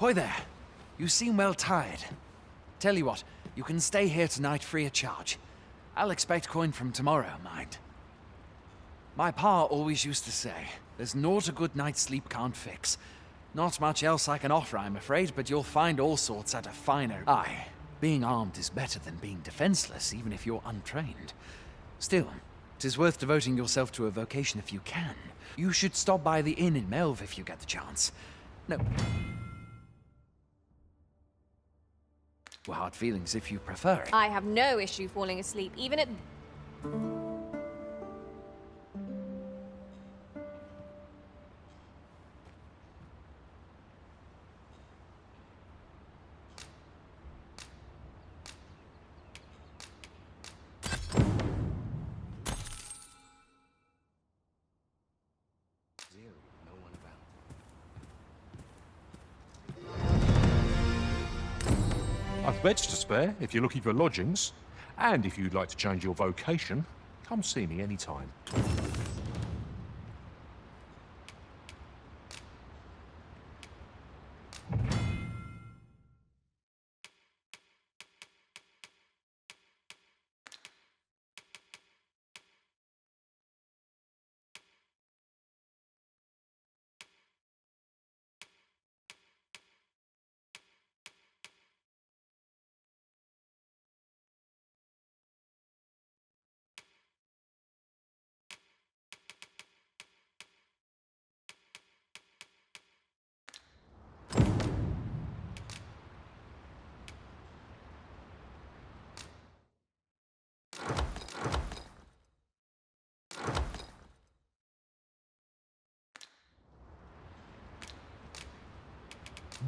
Hoy there. You seem well tired. Tell you what, you can stay here tonight free of charge. I'll expect coin from tomorrow, mind. My pa always used to say, there's naught a good night's sleep can't fix. Not much else I can offer, I'm afraid, but you'll find all sorts at a finer... Aye, being armed is better than being defenseless, even if you're untrained. Still, 'tis worth devoting yourself to a vocation if you can. You should stop by the inn in Melve if you get the chance. No. Well, hard feelings if you prefer it. I have no issue falling asleep, even at... I've beds to spare if you're looking for lodgings. And if you'd like to change your vocation, come see me anytime.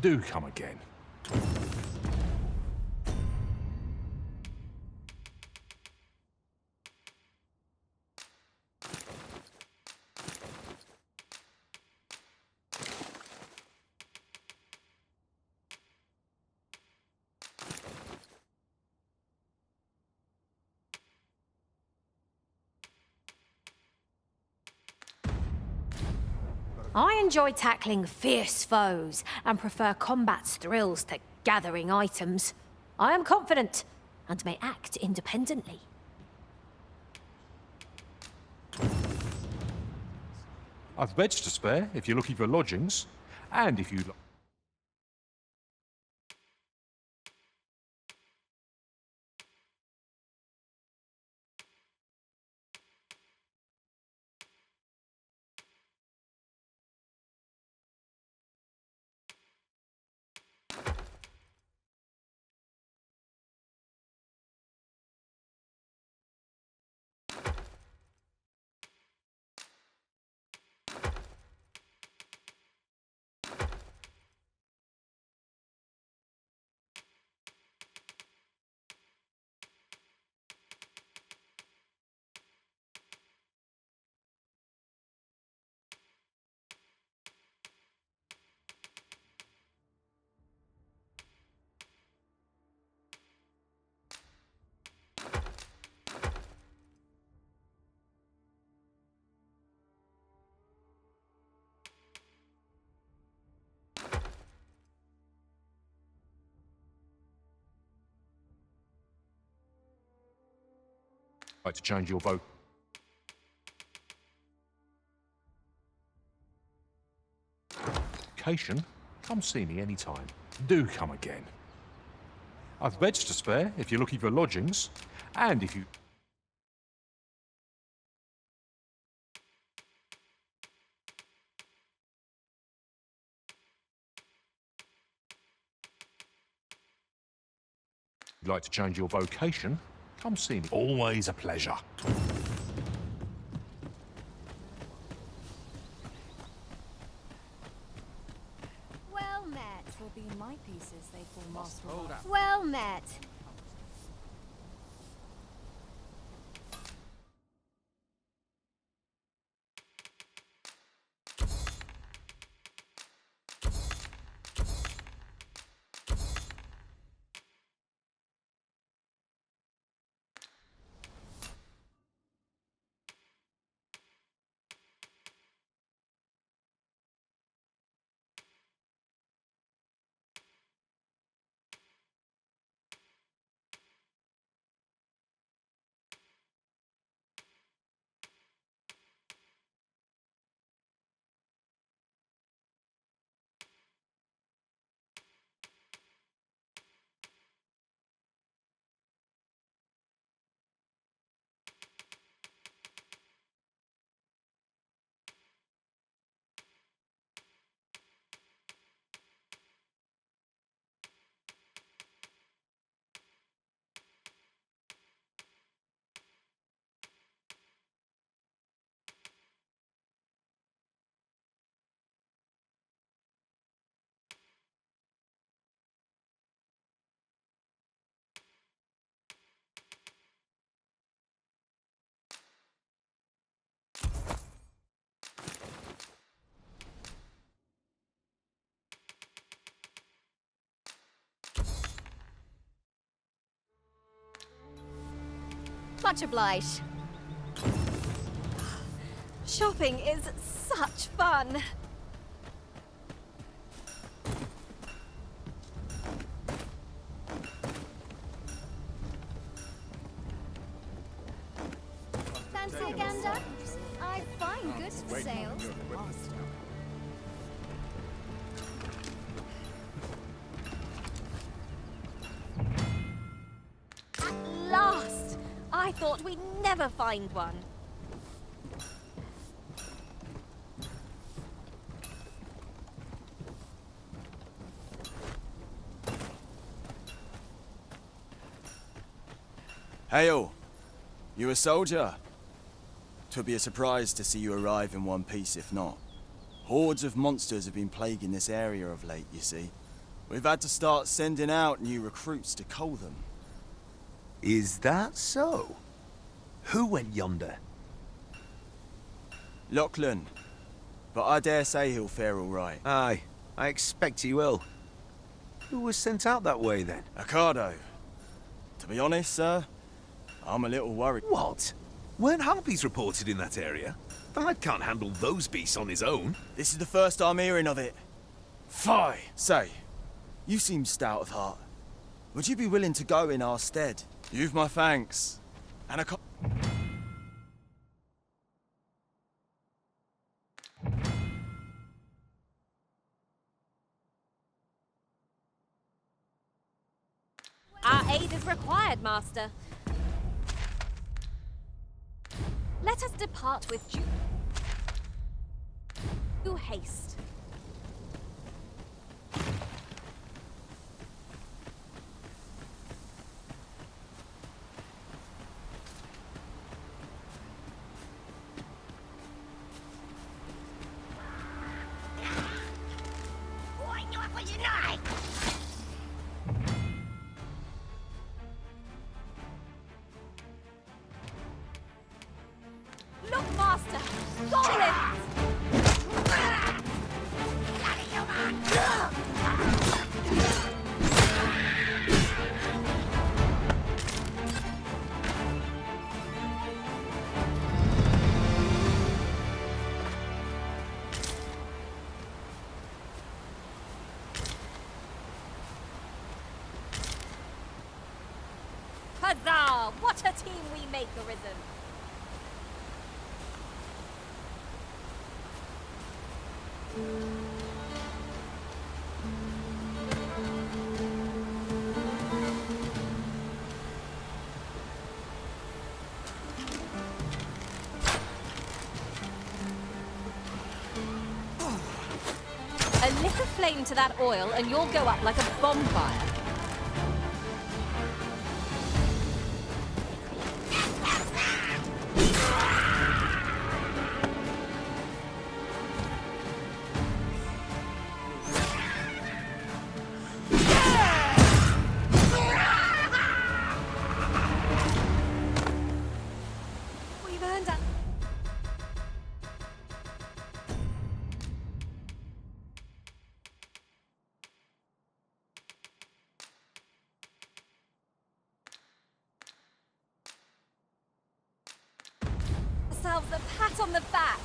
Do come again. I enjoy tackling fierce foes and prefer combat's thrills to gathering items. I am confident and may act independently. I've beds to spare if you're looking for lodgings. And if you'd like to change your vocation, come see me anytime. Do come again. I've beds to spare if you're looking for lodgings. And if you'd like to change your vocation, come see me. Always a pleasure. Well met. Will be my pieces they call master. Hold up. Well met. Much obliged. Shopping is such fun. Fancy a gander? I find goods for sale. At last! I thought we'd never find one. Hail! You a soldier? 'Twould be a surprise to see you arrive in one piece if not. Hordes of monsters have been plaguing this area of late, you see. We've had to start sending out new recruits to cull them. Is that so? Who went yonder? Lachlan. But I dare say he'll fare all right. Aye, I expect he will. Who was sent out that way then? Ocado. To be honest, sir, I'm a little worried. What? Weren't harpies reported in that area? The lad can't handle those beasts on his own. This is the first I'm hearing of it. Fie! Say, you seem stout of heart. Would you be willing to go in our stead? You've my thanks. And a Our aid is required, Master. Let us depart with due haste. Look, Master! Goblins! Huzzah! What a team we make, Arisen! A little flame to that oil and you'll go up like a bonfire. We've earned a... ourselves a pat on the back.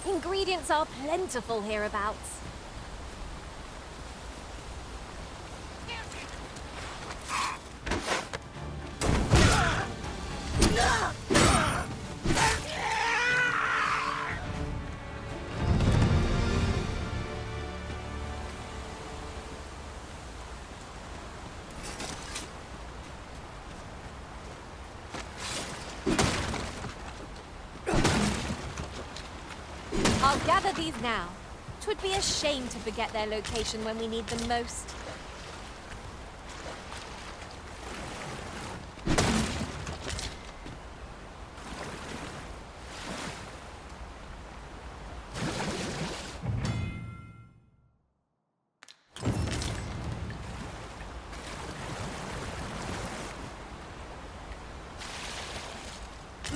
Ingredients are plentiful hereabouts. I'll gather these now. 'Twould be a shame to forget their location when we need them most.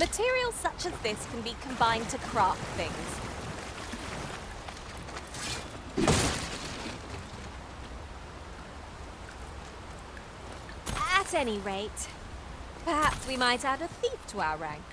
Materials such as this can be combined to craft things. At any rate, perhaps we might add a thief to our ranks.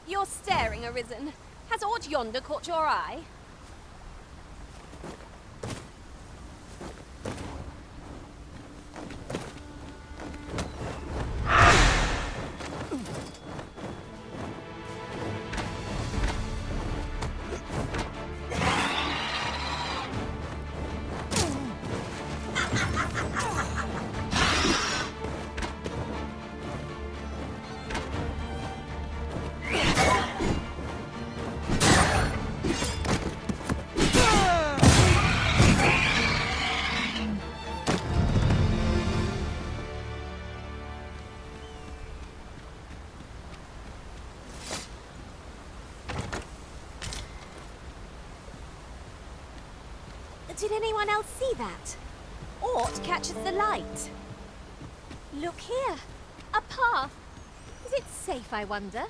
You're staring, Arisen. Has aught yonder caught your eye? Did anyone else see that? Aught catches the light. Look here. A path. Is it safe, I wonder?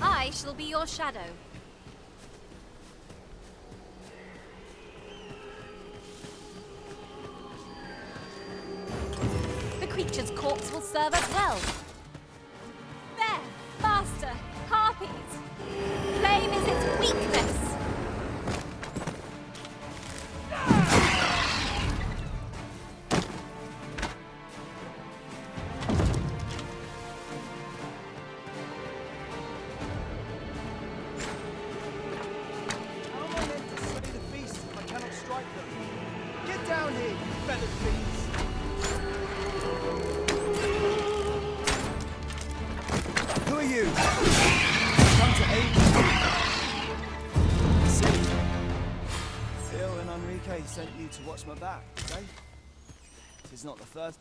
I shall be your shadow. The creature's corpse will serve us well. There! Faster! Harpies! Flame is its weakness! Sent you to watch my back, did they? Tis not the first.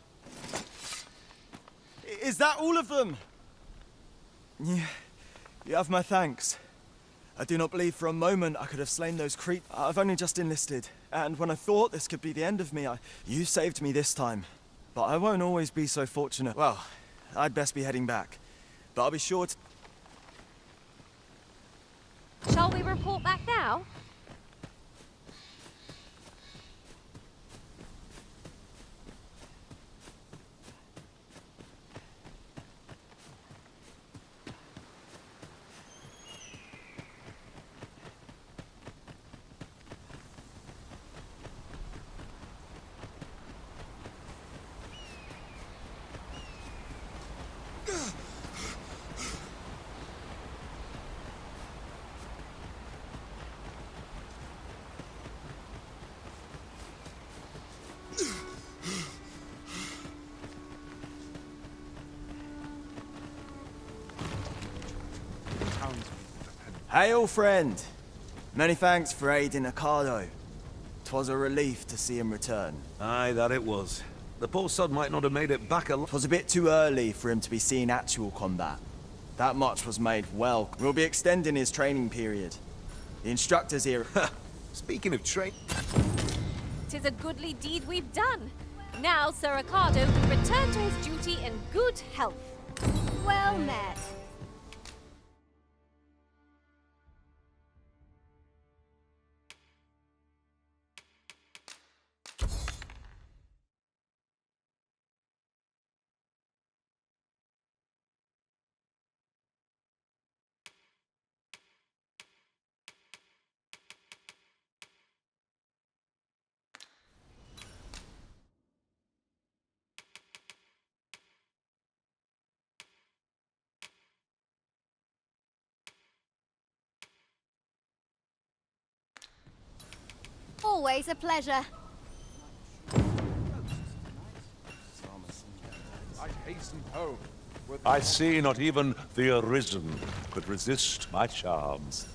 Is that all of them? Yeah, you have my thanks. I do not believe for a moment I could have slain those I've only just enlisted, and when I thought this could be the end of me, you saved me this time. But I won't always be so fortunate. Well, I'd best be heading back. But I'll be sure to... Shall we report back now? Hail, friend. Many thanks for aiding Ocado. 'Twas a relief to see him return. Aye, that it was. The poor sod might not have made it back alive. 'Twas a bit too early for him to be seeing actual combat. That much was made well. We'll be extending his training period. The instructors here... Speaking of train... 'Tis a goodly deed we've done. Now Sir Ricardo can return to his duty in good health. Well met. Always a pleasure. I hasten home. I see not even the Arisen could resist my charms.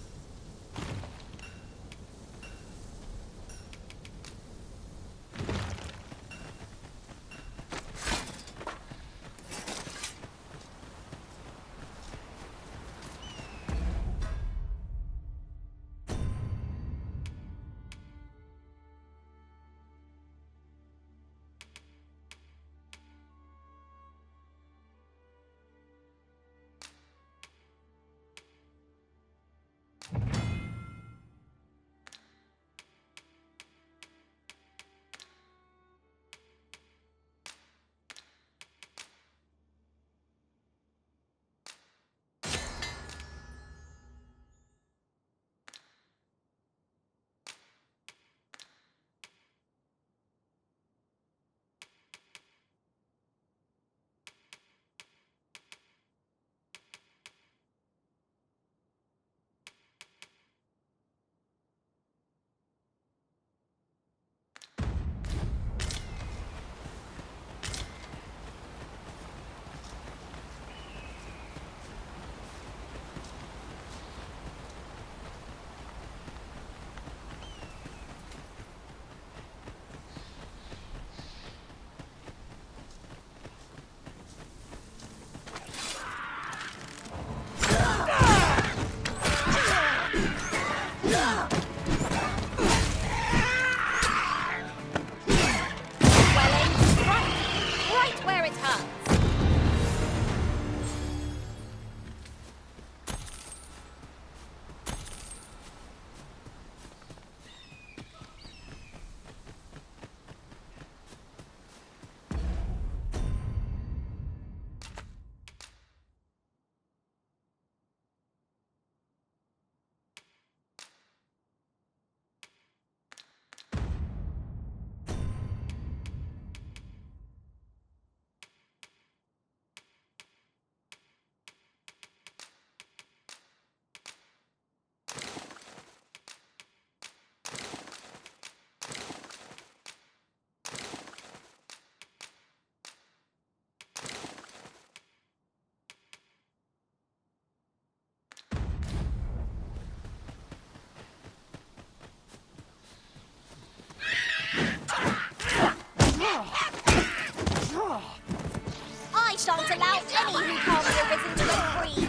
I shan't allow any who can't be arisen to go free.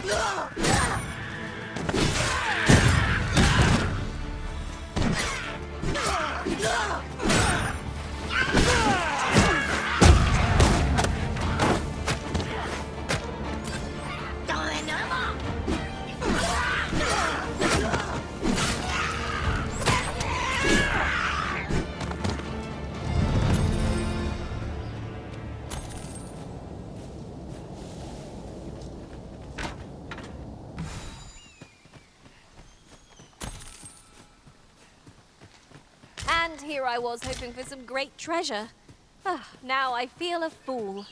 And here I was hoping for some great treasure. Ah, now I feel a fool.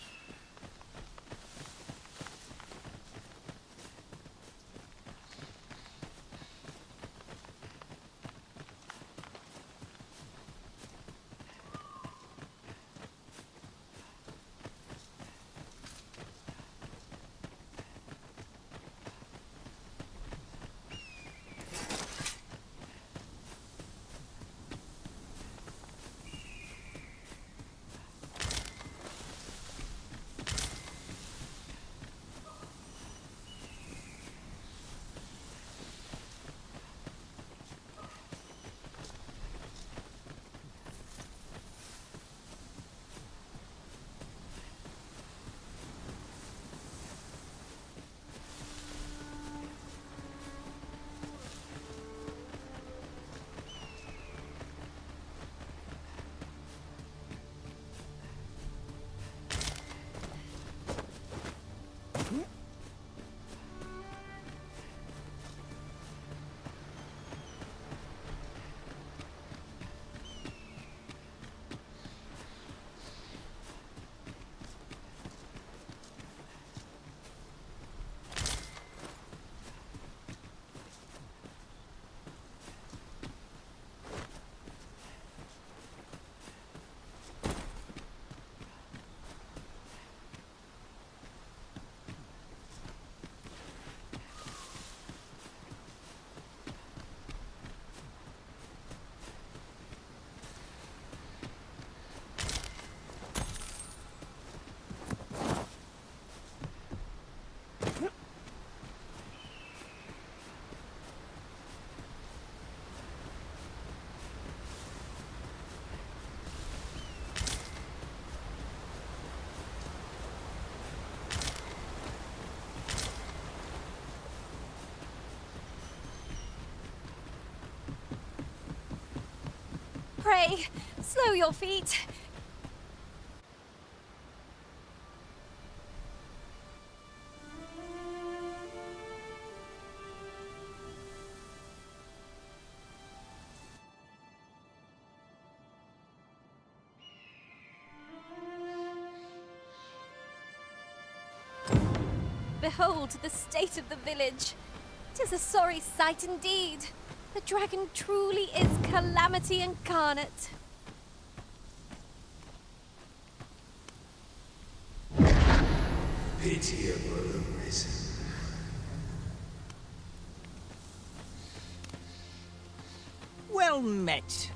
pray, slow your feet. Behold the state of the village. 'Tis a sorry sight indeed. The dragon truly is calamity incarnate. Pitiable arisen. Well met.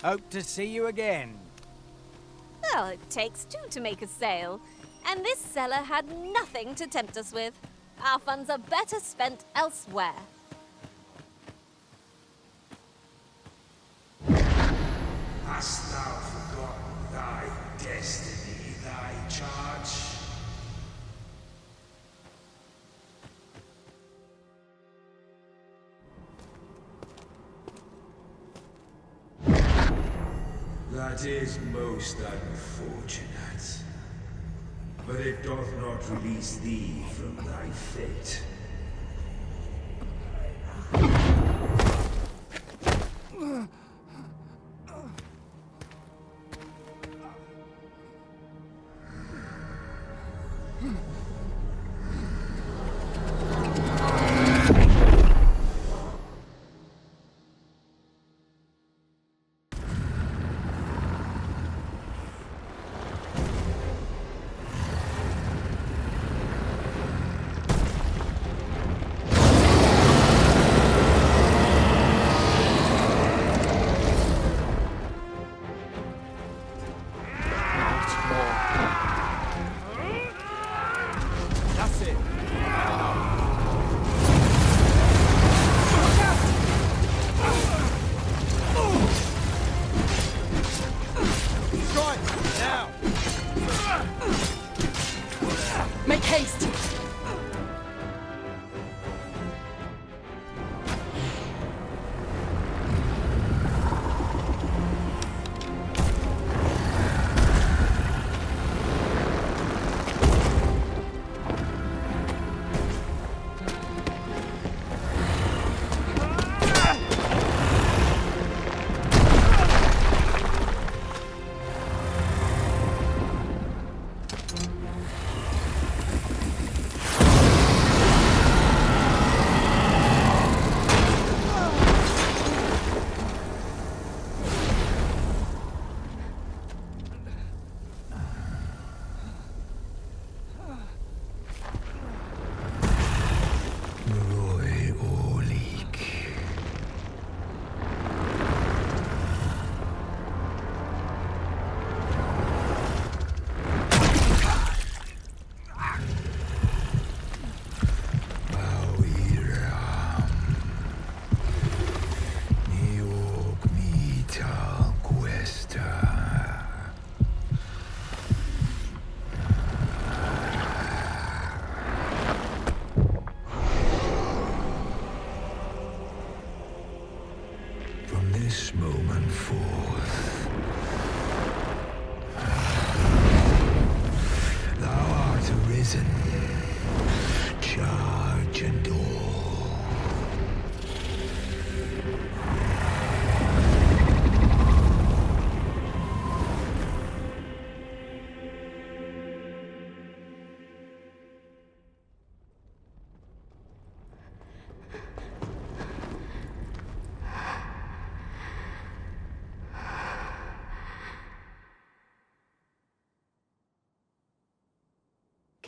Hope to see you again. Well, it takes two to make a sale, and this seller had nothing to tempt us with. Our funds are better spent elsewhere. Hast thou forgotten thy destiny, thy charge? That is most unfortunate. But it doth not release thee from thy fate.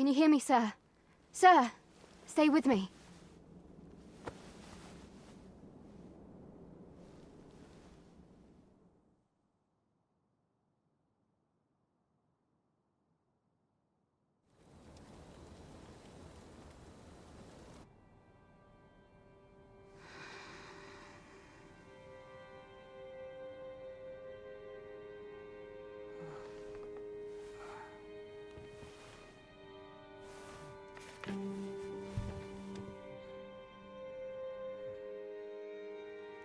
Can you hear me, sir? Sir, stay with me.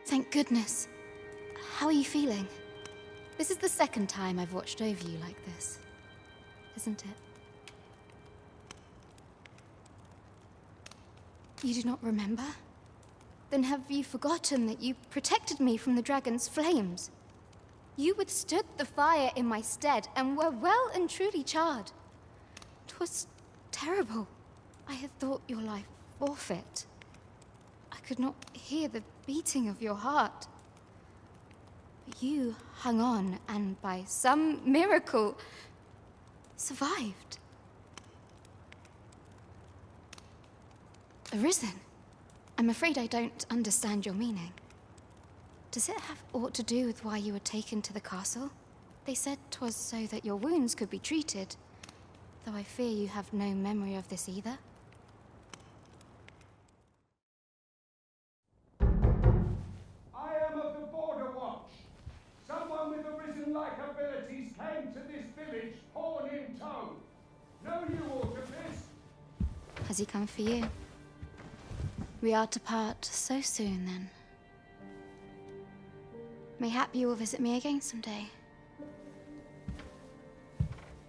Thank goodness. How are you feeling? This is the second time I've watched over you like this, isn't it? You do not remember? Then have you forgotten that you protected me from the dragon's flames? You withstood the fire in my stead and were well and truly charred. 'Twas terrible. I had thought your life forfeit. I could not hear the beating of your heart. But you hung on and by some miracle survived. Arisen? I'm afraid I don't understand your meaning. Does it have aught to do with why you were taken to the castle? They said 'twas so that your wounds could be treated, though I fear you have no memory of this either. I am of the Border Watch. Someone with Arisen-like abilities came to this village, horn in tow. Know you aught of this? Has he come for you? We are to part so soon, then. Mayhap you will visit me again someday.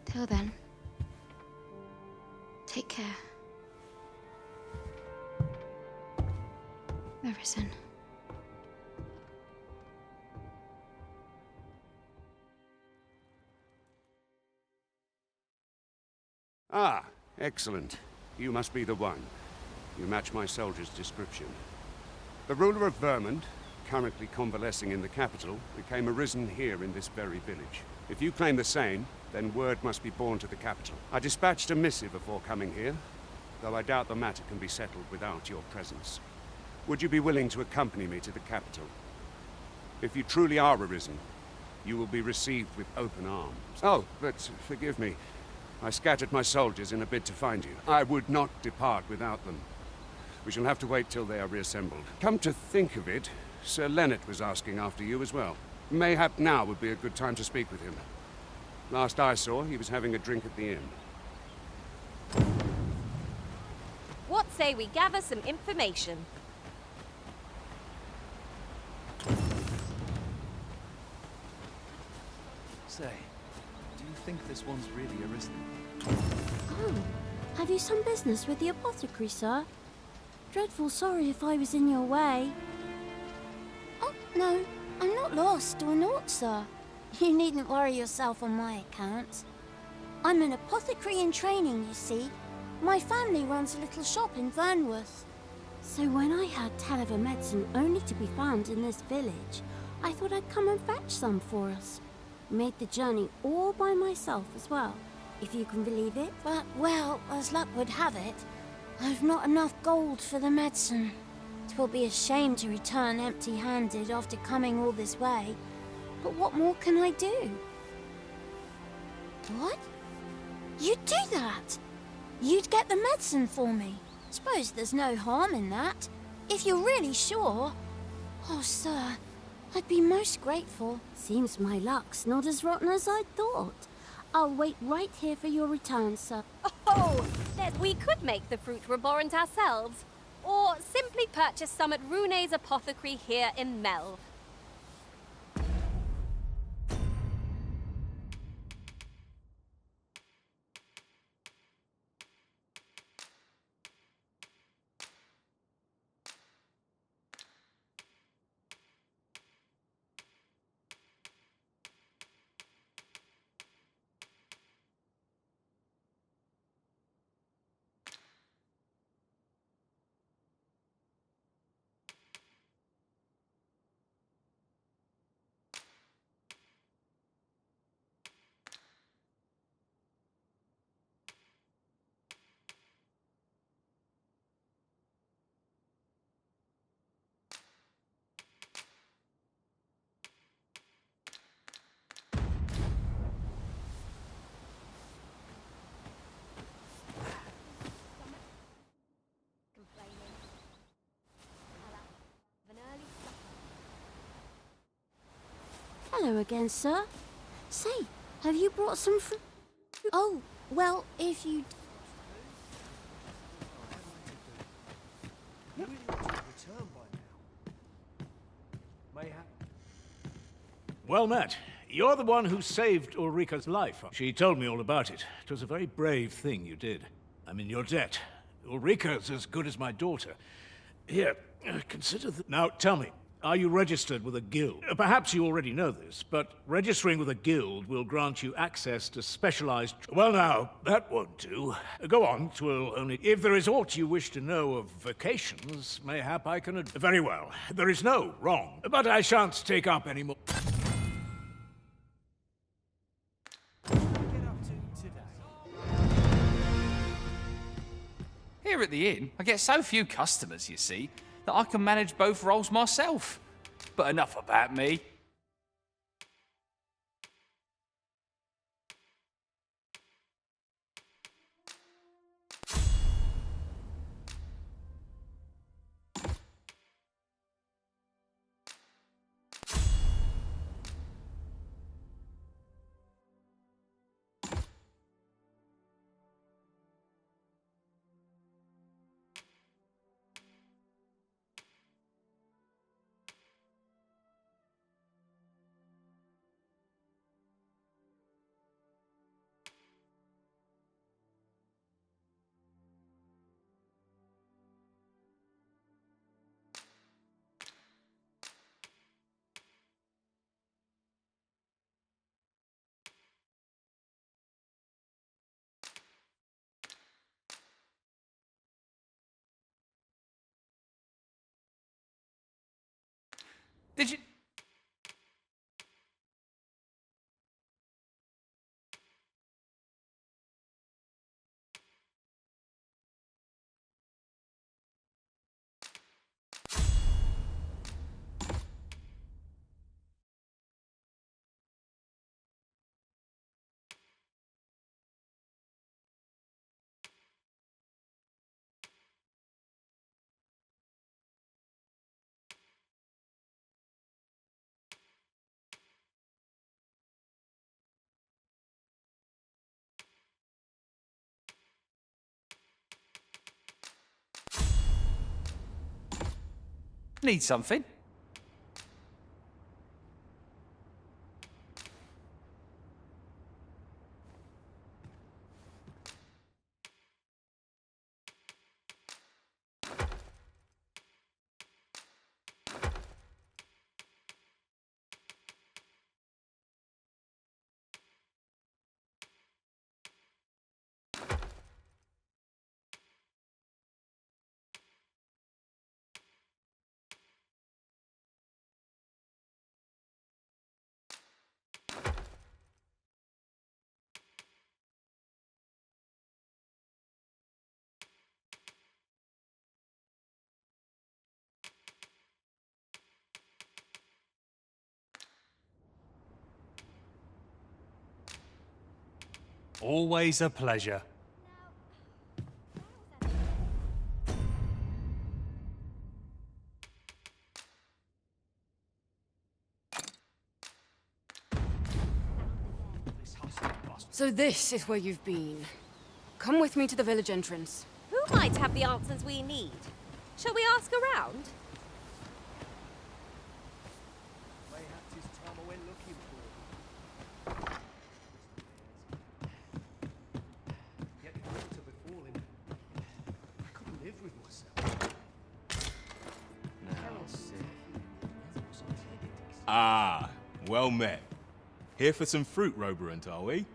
Till then, take care. Arisen. Ah, excellent. You must be the one. You match my soldier's description. The ruler of Vermund, currently convalescing in the capital, became arisen here in this very village. If you claim the same, then word must be borne to the capital. I dispatched a missive before coming here, though I doubt the matter can be settled without your presence. Would you be willing to accompany me to the capital? If you truly are arisen, you will be received with open arms. Oh, but forgive me. I scattered my soldiers in a bid to find you. I would not depart without them. We shall have to wait till they are reassembled. Come to think of it, Sir Leonard was asking after you as well. Mayhap now would be a good time to speak with him. Last I saw, he was having a drink at the inn. What say we gather some information? Say, do you think this one's really arisen? Oh, have you some business with the apothecary, sir? Dreadful sorry if I was in your way. Oh, no, I'm not lost or naught, sir. You needn't worry yourself on my account. I'm an apothecary in training, you see. My family runs a little shop in Vernworth. So when I heard tell of a medicine only to be found in this village, I thought I'd come and fetch some for us. Made the journey all by myself as well, if you can believe it. But, well, as luck would have it, I've not enough gold for the medicine. 'Twill be a shame to return empty-handed after coming all this way. But what more can I do? What? You'd do that? You'd get the medicine for me? Suppose there's no harm in that, if you're really sure. Oh, sir, I'd be most grateful. Seems my luck's not as rotten as I thought. I'll wait right here for your return, sir. Oh, then we could make the fruit reborrent ourselves. Or simply purchase some at Rune's apothecary here in Melve. Hello again, sir. Say, have you brought some fruit? Oh, well, if you... Well met. You're the one who saved Ulrika's life. She told me all about it. It was a very brave thing you did. I'm in your debt. Ulrika's as good as my daughter. Here, consider that. Now, tell me, are you registered with a guild? Perhaps you already know this, but registering with a guild will grant you access to specialized... Well, now, that won't do. Go on, 'twill only... If there is aught you wish to know of vacations, mayhap I can... Very well. There is no wrong. But I shan't take up any more... Here at the inn, I get so few customers, you see, that I can manage both roles myself. But enough about me. Did you... Need something? Always a pleasure. So this is where you've been. Come with me to the village entrance. Who might have the answers we need? Shall we ask around? Ah, well met. Here for some fruit, Roberant, are we?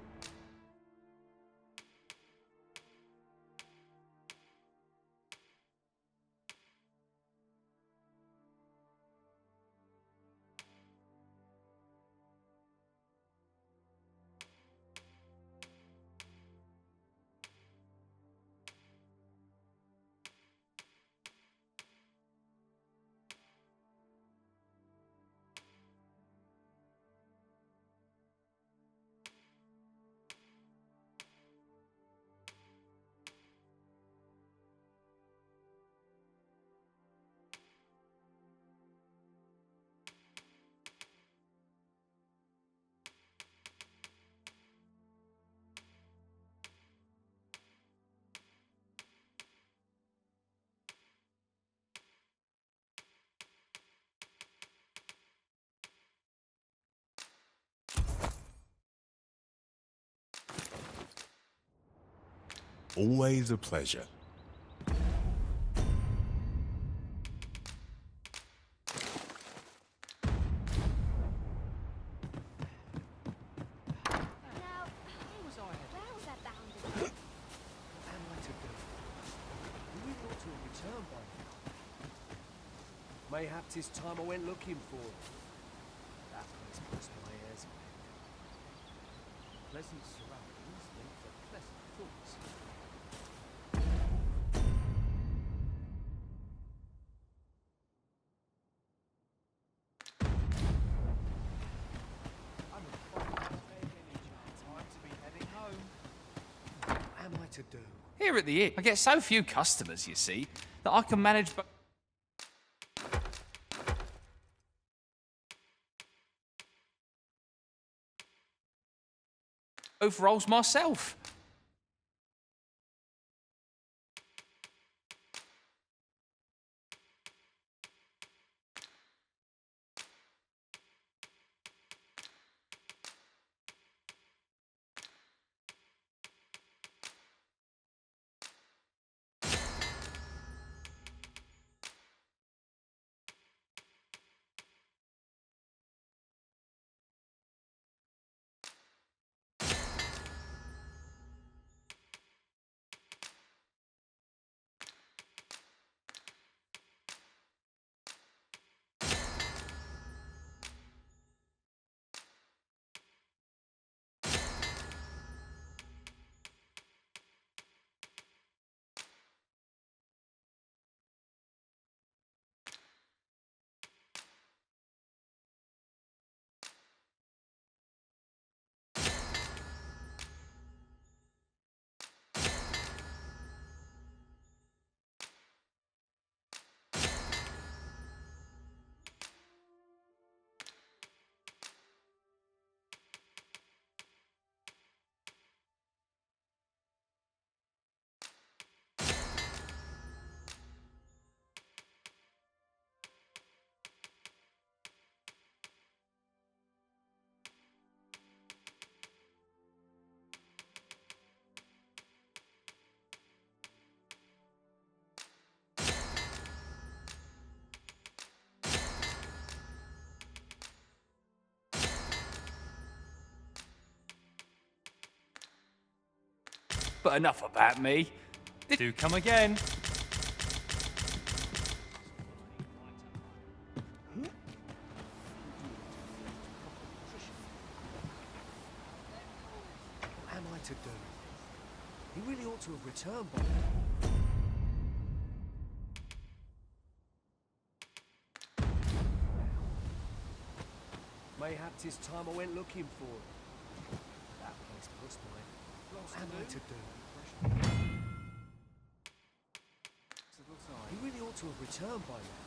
Always a pleasure. Mayhap 'tis time I went looking for it. That place puts my ears away. Pleasant surroundings make for pleasant thoughts. I'm afraid it's time to be heading home. What am I to do? Here at the inn, I get so few customers, you see, that I can manage both roles myself. But enough about me. Do come again. What am I to do? He really ought to have returned by now. Mayhap 'tis time I went looking for it. That place puts my... What am I to do? He really ought to have returned by now.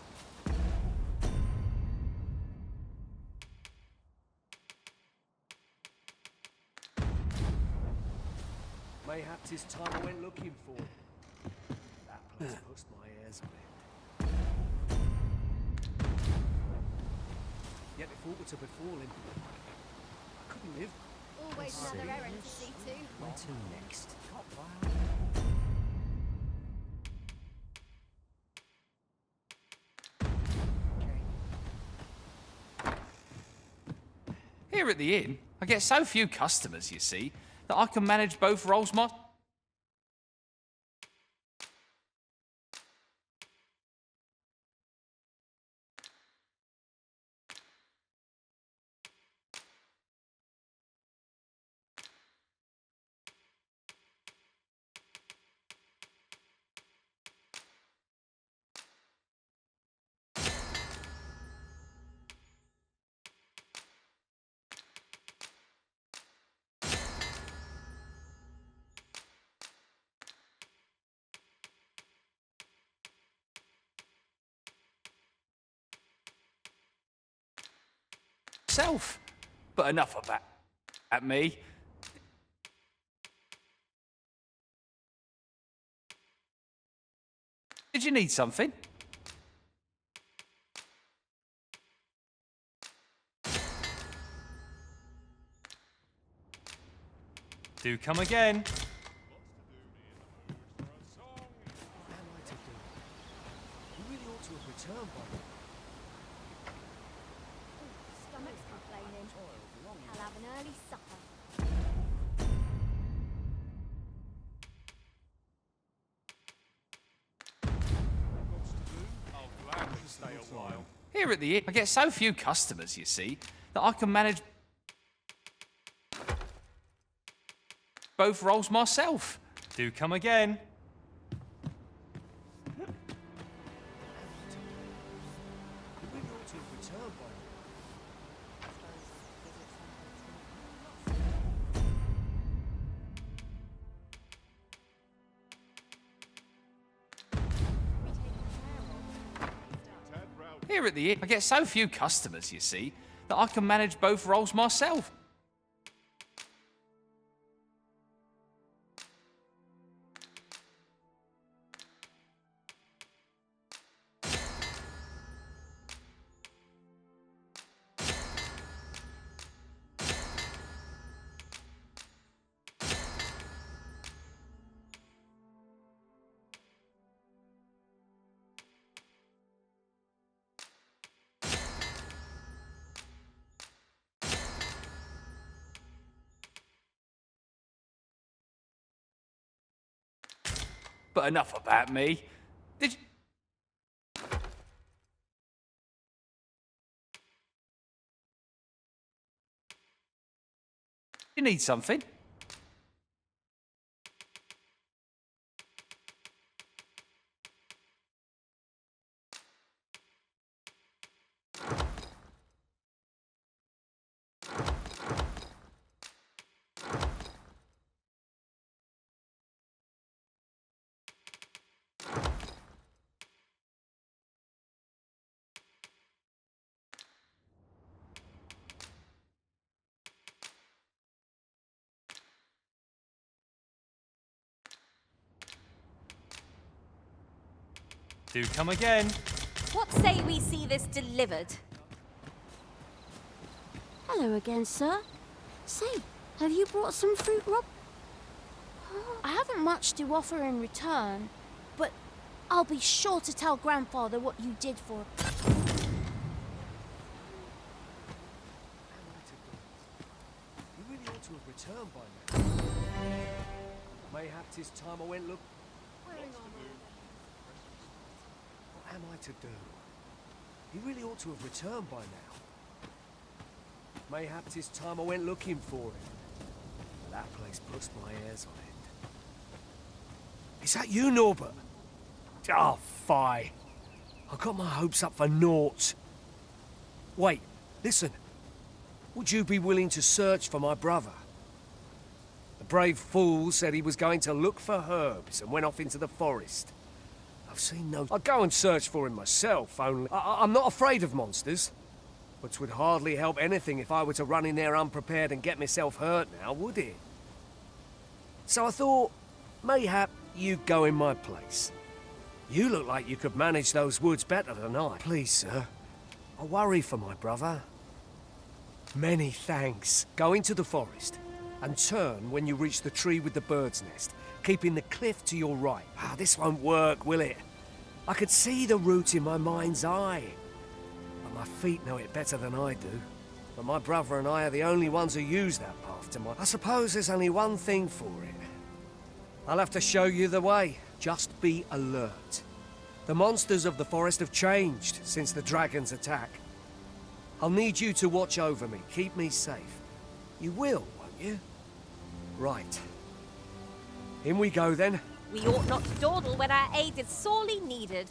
Mayhap 'tis time I went looking for it. That place puts my ears a bit. Yet if aught were to befall him, I couldn't live. Always another errand to see to. Where to next? Here at the inn, I get so few customers, you see, that I can manage both roles myself. But enough about me. Did you need something? Do come again. early supper. Here at the inn, I get so few customers, you see, that I can manage both roles myself. Do come again. Here at the inn, I get so few customers, you see, that I can manage both roles myself. But enough about me. Did you... You need something? Do come again. What say we see this delivered? Hello again, sir. Say, have you brought some fruit, Rob? I haven't much to offer in return, but I'll be sure to tell Grandfather what you did for him. You really ought to have returned by now. Mayhap 'tis time I went look. What am I to do? He really ought to have returned by now. Mayhap 'tis time I went looking for him. That place puts my hairs on end. Is that you, Norbert? Oh, fie. I got my hopes up for naught. Wait, listen. Would you be willing to search for my brother? The brave fool said he was going to look for herbs and went off into the forest. I've seen no... I'd go and search for him myself, only... I'm not afraid of monsters. But 'twould hardly help anything if I were to run in there unprepared and get myself hurt now, would it? So I thought, mayhap you'd go in my place. You look like you could manage those woods better than I. Please, sir. I worry for my brother. Many thanks. Go into the forest and turn when you reach the tree with the bird's nest, keeping the cliff to your right. This won't work, will it? I could see the route in my mind's eye. But my feet know it better than I do. But my brother and I are the only ones who use that path to my... I suppose there's only one thing for it. I'll have to show you the way. Just be alert. The monsters of the forest have changed since the dragon's attack. I'll need you to watch over me, keep me safe. You will, won't you? Right. In we go, then. We ought not to dawdle when our aid is sorely needed.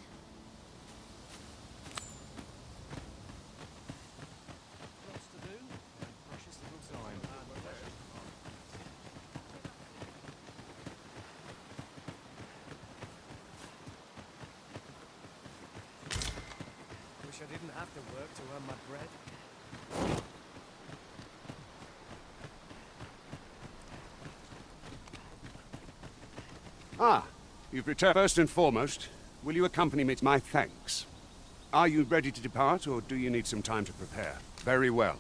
Wish I didn't have to work to earn my bread. Ah, you've returned. First and foremost, will you accompany me to my thanks? Are you ready to depart, or do you need some time to prepare? Very well.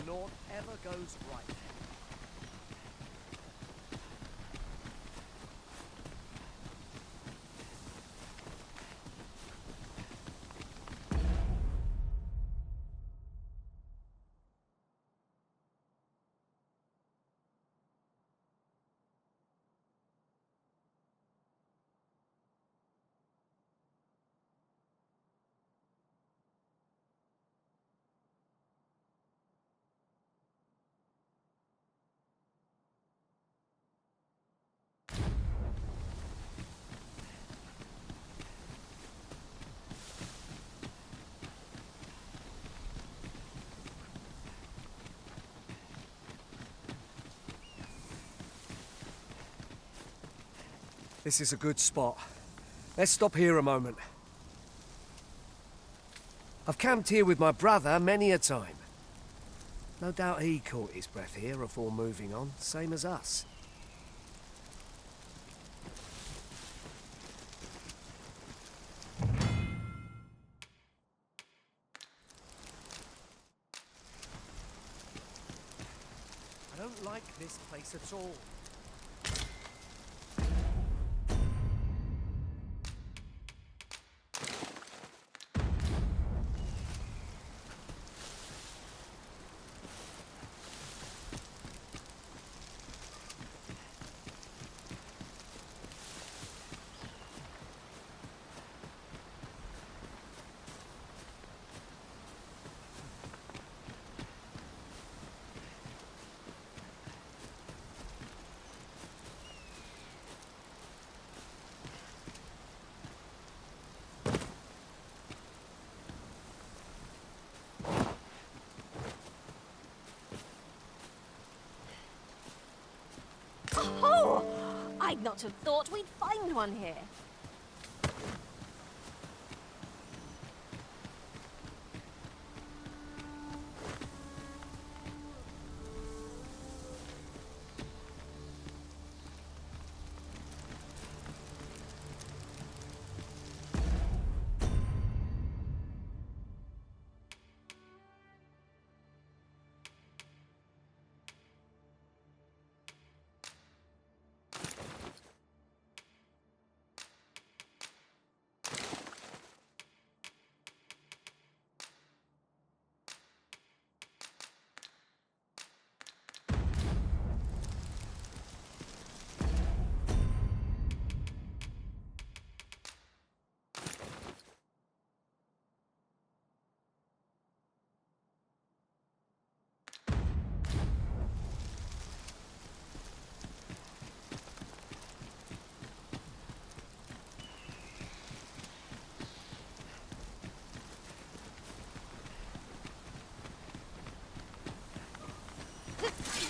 naught ever goes right. This is a good spot. Let's stop here a moment. I've camped here with my brother many a time. No doubt he caught his breath here before moving on, same as us. I don't like this place at all. Oh! I'd not have thought we'd find one here.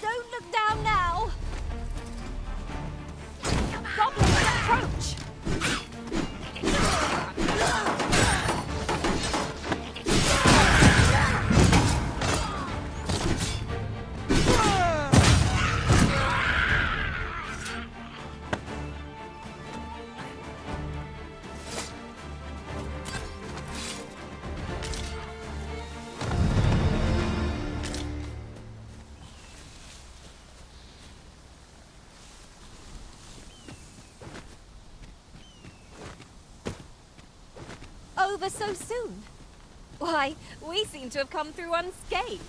Don't look down now! Goblins approach! Over so soon? Why, we seem to have come through unscathed.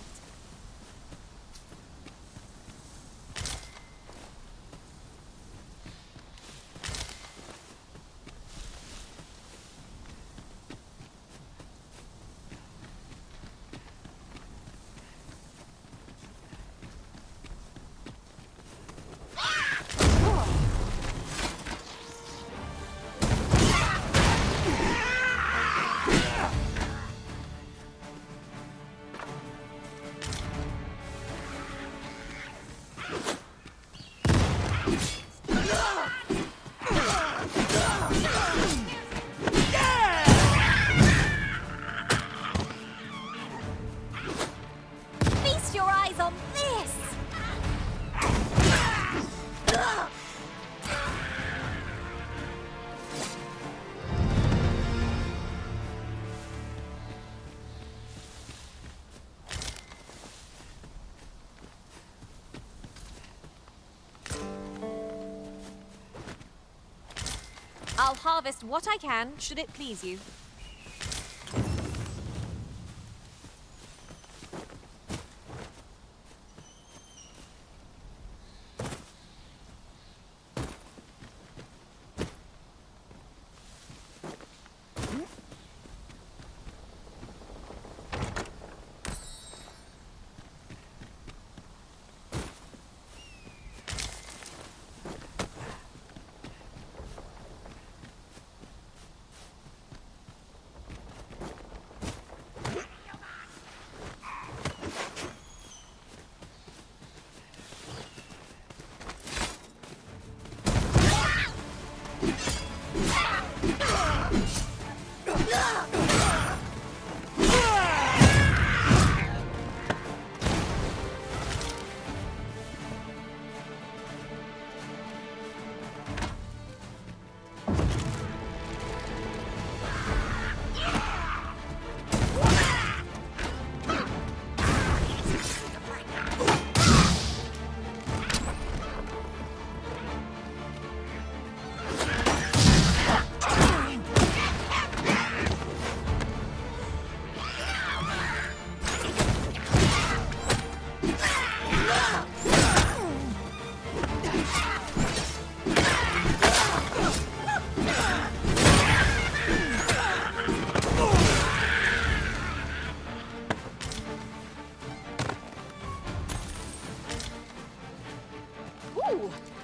I'll harvest what I can, should it please you.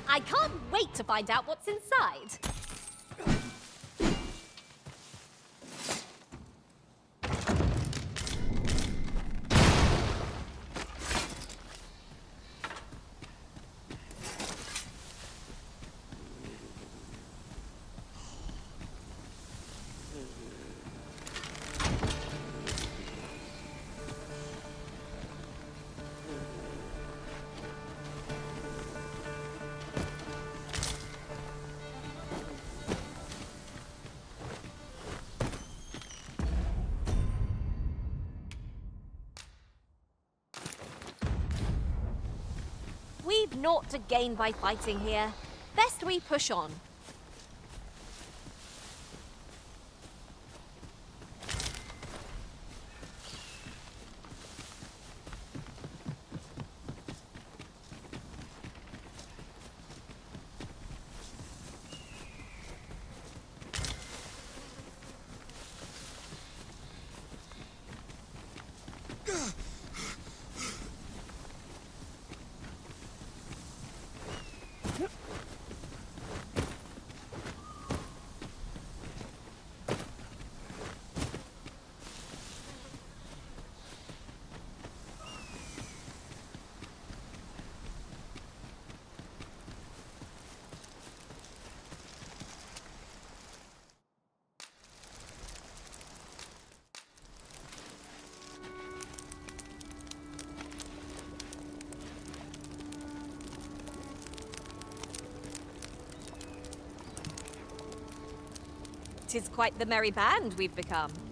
I can't wait to find out what's inside. We've naught to gain by fighting here. Best we push on. Tis quite the merry band we've become.